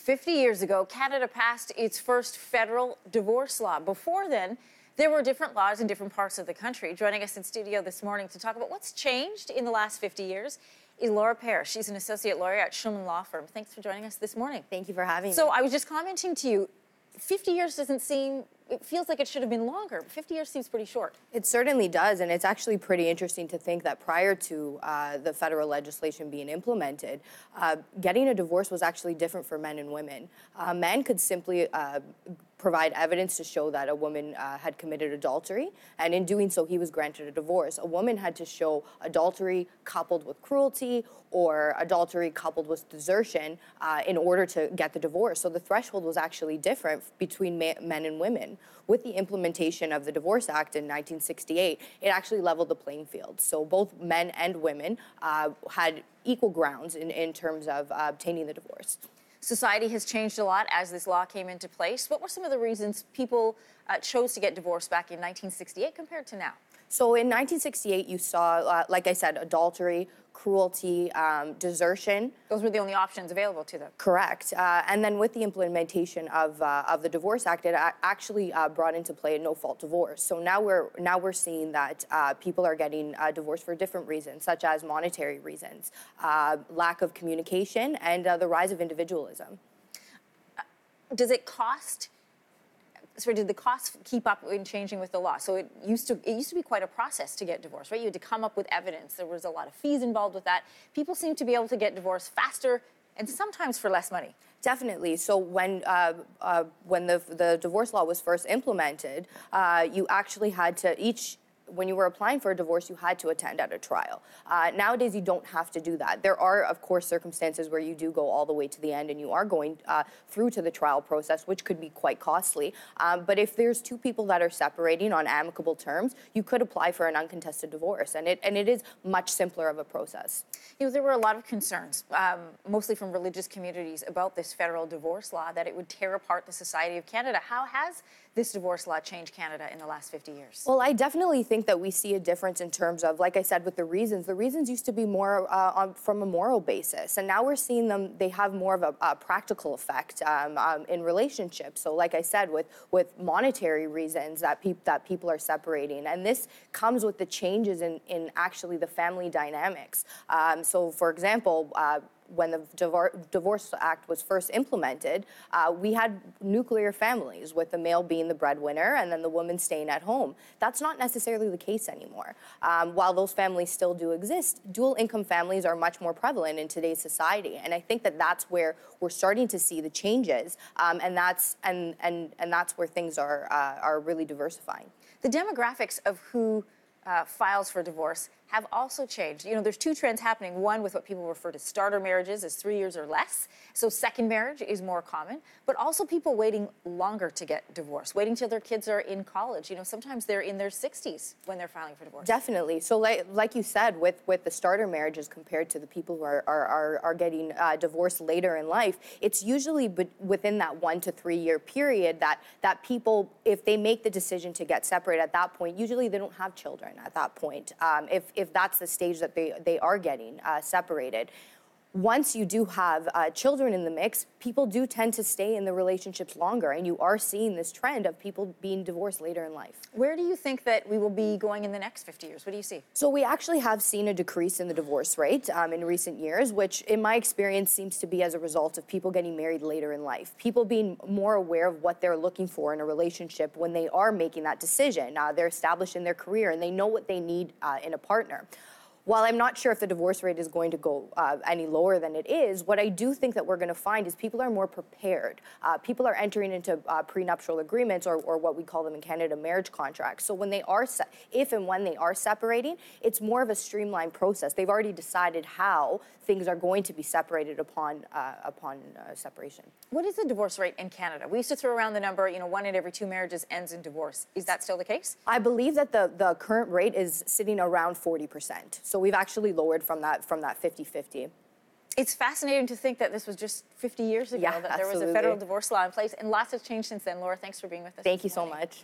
50 years ago, Canada passed its first federal divorce law. Before then, there were different laws in different parts of the country. Joining us in studio this morning to talk about what's changed in the last 50 years is Laura Pear. She's an associate lawyer at Schulman law firm. Thanks for joining us this morning. Thank you for having me. So I was just commenting to you, 50 years doesn't seem, it feels like it should have been longer. 50 years seems pretty short. It certainly does, and it's actually pretty interesting to think that prior to the federal legislation being implemented, getting a divorce was actually different for men and women. Men could simply provide evidence to show that a woman had committed adultery, and in doing so, he was granted a divorce. A woman had to show adultery coupled with cruelty or adultery coupled with desertion in order to get the divorce. So the threshold was actually different between men and women. With the implementation of the Divorce Act in 1968, it actually leveled the playing field. So both men and women had equal grounds in terms of obtaining the divorce. Society has changed a lot as this law came into place. What were some of the reasons people chose to get divorced back in 1968 compared to now? So in 1968, you saw, like I said, adultery, cruelty, desertion. Those were the only options available to them. Correct. And then with the implementation of the Divorce Act, it actually brought into play a no-fault divorce. So now we're seeing that people are getting divorced for different reasons, such as monetary reasons, lack of communication, and the rise of individualism. Does it cost? So did the costs keep up in changing with the law? So it used to be quite a process to get divorced, right? You had to come up with evidence. There was a lot of fees involved with that. People seem to be able to get divorced faster and sometimes for less money. Definitely. So when the divorce law was first implemented, you actually had to when you were applying for a divorce, you had to attend at a trial. Nowadays, you don't have to do that. There are, of course, circumstances where you do go all the way to the end and you are going through to the trial process, which could be quite costly. But if there's two people that are separating on amicable terms, you could apply for an uncontested divorce, and it is much simpler of a process. You know, there were a lot of concerns, mostly from religious communities, about this federal divorce law, that it would tear apart the society of Canada. How has this divorce law changed Canada in the last 50 years? Well, I definitely think that we see a difference in terms of, like I said, with the reasons used to be more from a moral basis, and now we're seeing they have more of a practical effect in relationships. So like I said, with monetary reasons that people are separating, and this comes with the changes in actually the family dynamics. So for example, when the Divorce Act was first implemented, we had nuclear families with the male being the breadwinner and then the woman staying at home. That's not necessarily the case anymore. While those families still do exist, dual income families are much more prevalent in today's society, and I think that that's where we're starting to see the changes, and that's where things are really diversifying. The demographics of who files for divorce have also changed. You know, there's two trends happening. One with what people refer to starter marriages as 3 years or less. So second marriage is more common, but also people waiting longer to get divorced, waiting till their kids are in college. You know, sometimes they're in their 60s when they're filing for divorce. Definitely. So like you said, with the starter marriages compared to the people who are getting divorced later in life, it's usually within that 1 to 3 year period that people, if they make the decision to get separated at that point, usually they don't have children at that point. If that's the stage that they are getting separated. Once you do have children in the mix, people do tend to stay in the relationships longer, and you are seeing this trend of people being divorced later in life. Where do you think that we will be going in the next 50 years? What do you see? So we actually have seen a decrease in the divorce rate in recent years, which in my experience seems to be as a result of people getting married later in life. People being more aware of what they're looking for in a relationship when they are making that decision. They're established in their career and they know what they need in a partner. While I'm not sure if the divorce rate is going to go any lower than it is, what I do think that we're going to find is people are more prepared. People are entering into prenuptial agreements, or what we call them in Canada, marriage contracts. So when they are, if and when they are separating, it's more of a streamlined process. They've already decided how things are going to be separated upon separation. What is the divorce rate in Canada? We used to throw around the number, 1 in every 2 marriages ends in divorce. Is that still the case? I believe that the current rate is sitting around 40%. So we've actually lowered from that 50-50. It's fascinating to think that this was just 50 years ago, that there was a federal divorce law in place, and lots has changed since then. Laura, thanks for being with us. Thank you so much.